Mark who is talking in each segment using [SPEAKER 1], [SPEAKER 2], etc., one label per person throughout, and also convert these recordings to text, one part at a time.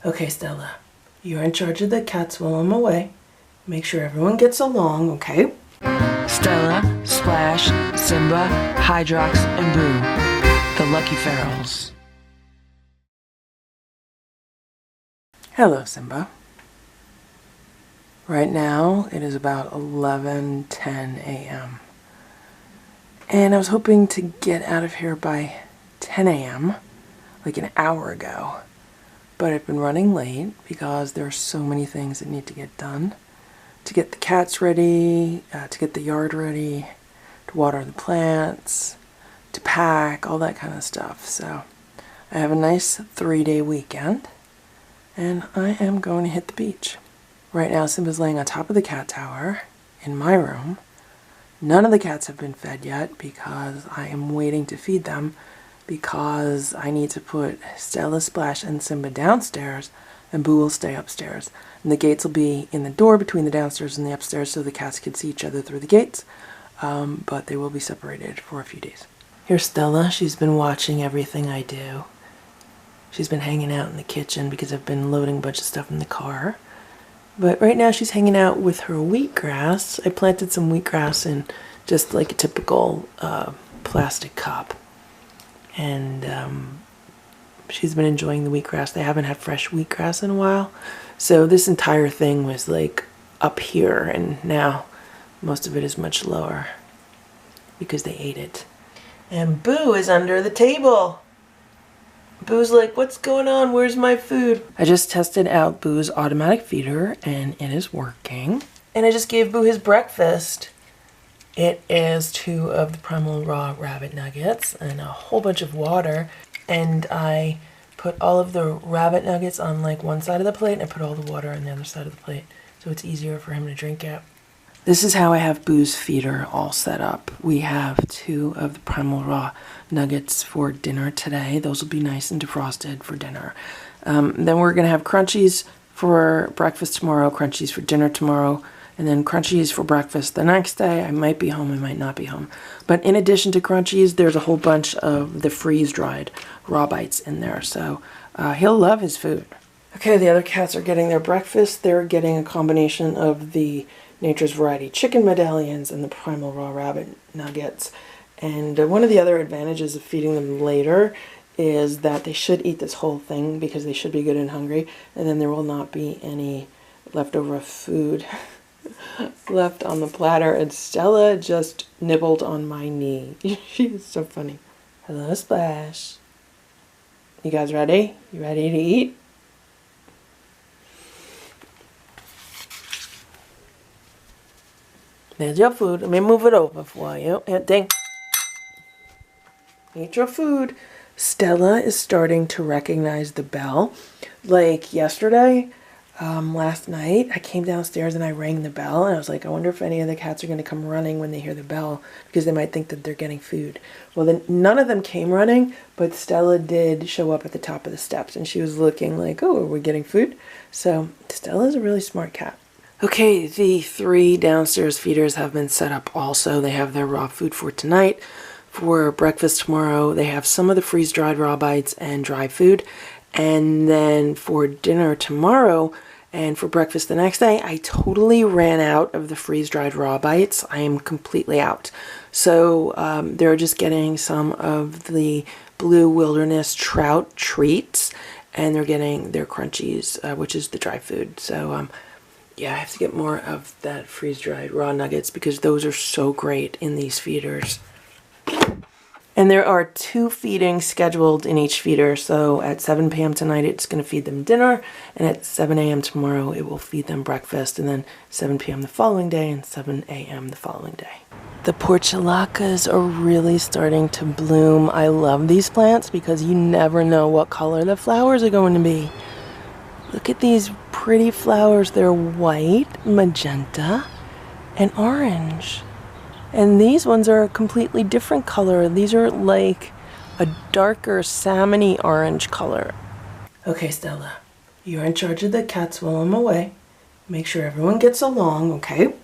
[SPEAKER 1] Okay, Stella, you're in charge of the cats while I'm away. Make sure everyone gets along, okay?
[SPEAKER 2] Stella, Splash, Simba, Hydrox, and Boo, the LuckyFerals.
[SPEAKER 1] Hello, Simba. Right now, it is about 11:10 a.m. And I was hoping to get out of here by 10 a.m., like an hour ago. But I've been running late because there are so many things that need to get done. To get the cats ready, to get the yard ready, to water the plants, to pack, all that kind of stuff. So I have a nice 3-day weekend, and I am going to hit the beach. Right now, Simba's laying on top of the cat tower in my room. None of the cats have been fed yet because I am waiting to feed them because I need to put Stella, Splash, and Simba downstairs, and Boo will stay upstairs. And the gates will be in the door between the downstairs and the upstairs so the cats can see each other through the gates, but they will be separated for a few days. Here's Stella. She's been watching everything I do. She's been hanging out in the kitchen because I've been loading a bunch of stuff in the car. But right now she's hanging out with her wheatgrass. I planted some wheatgrass in just like a typical plastic cup. And she's been enjoying the wheatgrass. They haven't had fresh wheatgrass in a while. So this entire thing was like up here, and now most of it is much lower because they ate it. And Boo is under the table. Boo's like, what's going on? Where's my food? I just tested out Boo's automatic feeder and it is working. And I just gave Boo his breakfast. It is 2 of the Primal Raw rabbit nuggets and a whole bunch of water. And I put all of the rabbit nuggets on like one side of the plate and I put all the water on the other side of the plate so it's easier for him to drink it. This is how I have Boo's feeder all set up. We have 2 of the Primal Raw nuggets for dinner today. Those will be nice and defrosted for dinner. Then we're going to have crunchies for breakfast tomorrow, crunchies for dinner tomorrow, and then crunchies for breakfast the next day. I might be home, I might not be home. But in addition to crunchies, there's a whole bunch of the freeze-dried raw bites in there. So he'll love his food. Okay, the other cats are getting their breakfast. They're getting a combination of the Nature's Variety chicken medallions and the Primal Raw rabbit nuggets. And one of the other advantages of feeding them later is that they should eat this whole thing because they should be good and hungry, and then there will not be any leftover food left on the platter. And Stella just nibbled on my knee. She is so funny. Hello, Splash. You guys ready? You ready to eat? There's your food. Let me move it over for you. And ding. Eat your food. Stella is starting to recognize the bell. Like yesterday, last night, I came downstairs and I rang the bell. And I was like, I wonder if any of the cats are going to come running when they hear the bell because they might think that they're getting food. Well, then none of them came running, but Stella did show up at the top of the steps. And she was looking like, oh, are we getting food? So Stella's a really smart cat. Okay, the 3 downstairs feeders have been set up also. They have their raw food for tonight. For breakfast tomorrow, they have some of the freeze-dried raw bites and dry food. And then for dinner tomorrow and for breakfast the next day, I totally ran out of the freeze-dried raw bites. I am completely out. So they're just getting some of the Blue Wilderness trout treats, and they're getting their crunchies, which is the dry food. So yeah, I have to get more of that freeze-dried raw nuggets because those are so great in these feeders. And there are 2 feedings scheduled in each feeder. So at 7 p.m. tonight, it's going to feed them dinner. And at 7 a.m. tomorrow, it will feed them breakfast. And then 7 p.m. the following day and 7 a.m. the following day. The portulacas are really starting to bloom. I love these plants because you never know what color the flowers are going to be. Look at these pretty flowers. They're white, magenta, and orange. And these ones are a completely different color. These are like a darker salmon-y orange color. Okay, Stella, you're in charge of the cats while I'm away. Make sure everyone gets along, okay?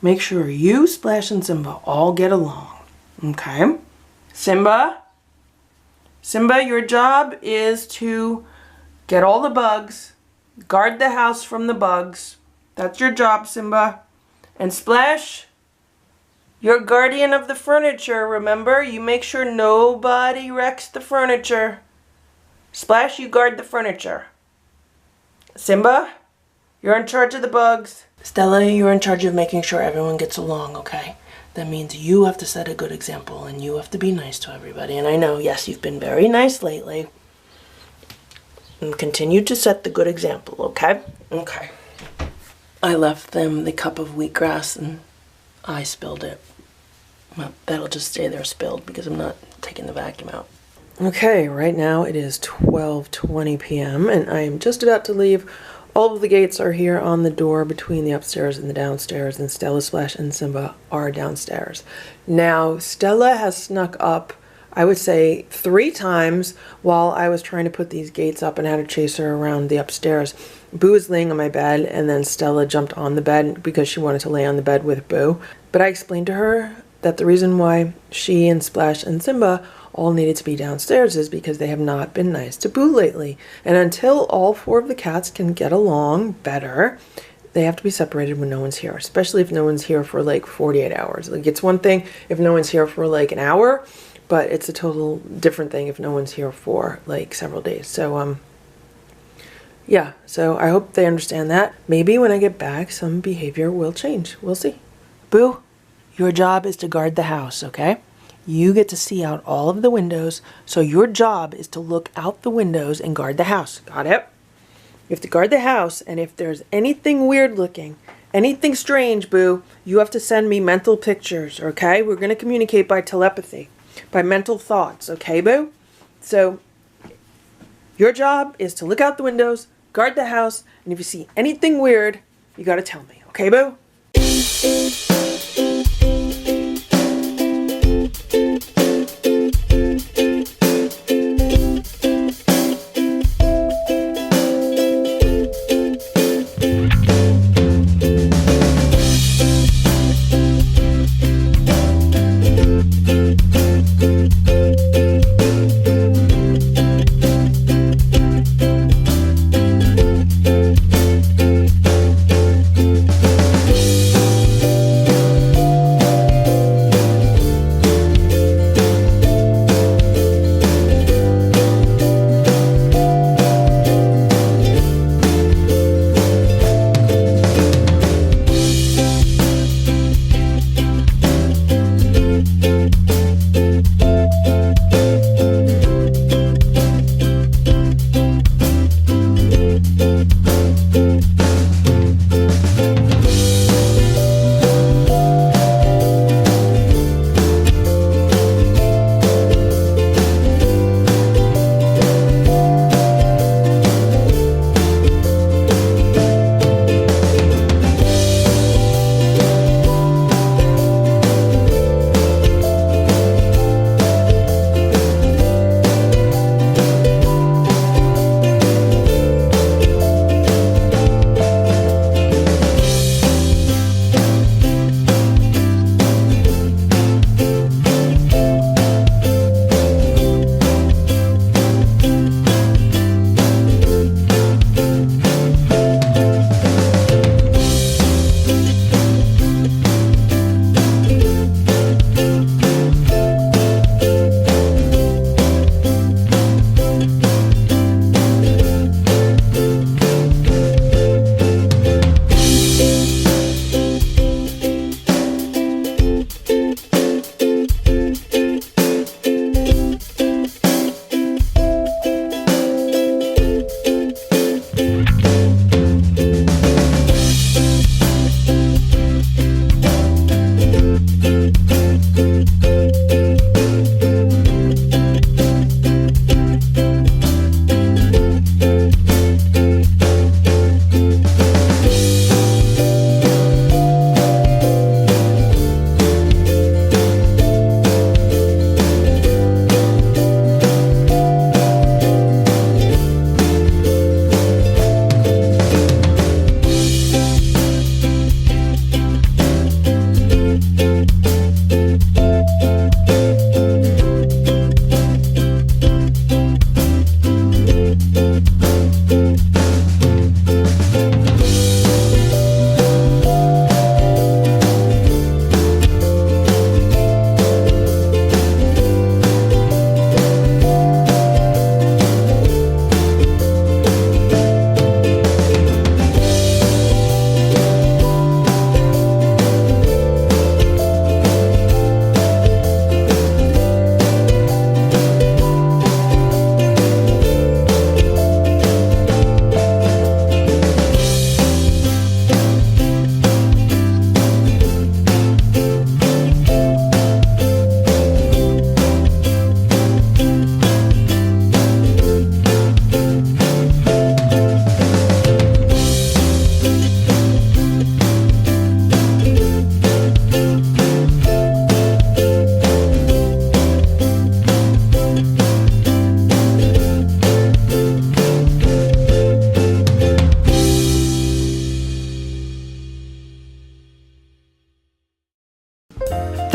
[SPEAKER 1] Make sure you, Splash, and Simba all get along, okay? Simba? Simba, your job is to Get all the bugs. Guard the house from the bugs. That's your job, Simba. And Splash, you're guardian of the furniture, remember? You make sure nobody wrecks the furniture. Splash, you guard the furniture. Simba, you're in charge of the bugs. Stella, you're in charge of making sure everyone gets along, okay? That means you have to set a good example and you have to be nice to everybody. And I know, yes, you've been very nice lately. And continue to set the good example, okay? Okay. I left them the cup of wheatgrass and I spilled it. Well, that'll just stay there spilled because I'm not taking the vacuum out. Okay, right now it is 12:20 p.m. and I am just about to leave. All of the gates are here on the door between the upstairs and the downstairs, and Stella, Splash, and Simba are downstairs. Now, Stella has snuck up, I would say, 3 times while I was trying to put these gates up and had to chase her around the upstairs. Boo was laying on my bed, and then Stella jumped on the bed because she wanted to lay on the bed with Boo. But I explained to her that the reason why she and Splash and Simba all needed to be downstairs is because they have not been nice to Boo lately. And until all 4 of the cats can get along better, they have to be separated when no one's here, especially if no one's here for like 48 hours. Like, it's one thing if no one's here for like an hour, but it's a total different thing if no one's here for like several days. So, yeah, so I hope they understand that. Maybe when I get back, some behavior will change. We'll see. Boo, your job is to guard the house, okay? You get to see out all of the windows, so your job is to look out the windows and guard the house. Got it? You have to guard the house, and if there's anything weird looking, anything strange, Boo, you have to send me mental pictures, okay? We're going to communicate by telepathy, by mental thoughts, okay, Boo? So, your job is to look out the windows, guard the house, and if you see anything weird, you got to tell me, okay, Boo?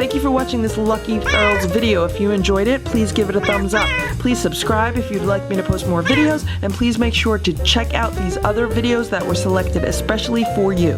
[SPEAKER 2] Thank you for watching this LuckyFerals video. If you enjoyed it, please give it a thumbs up. Please subscribe if you'd like me to post more videos, and please make sure to check out these other videos that were selected especially for you.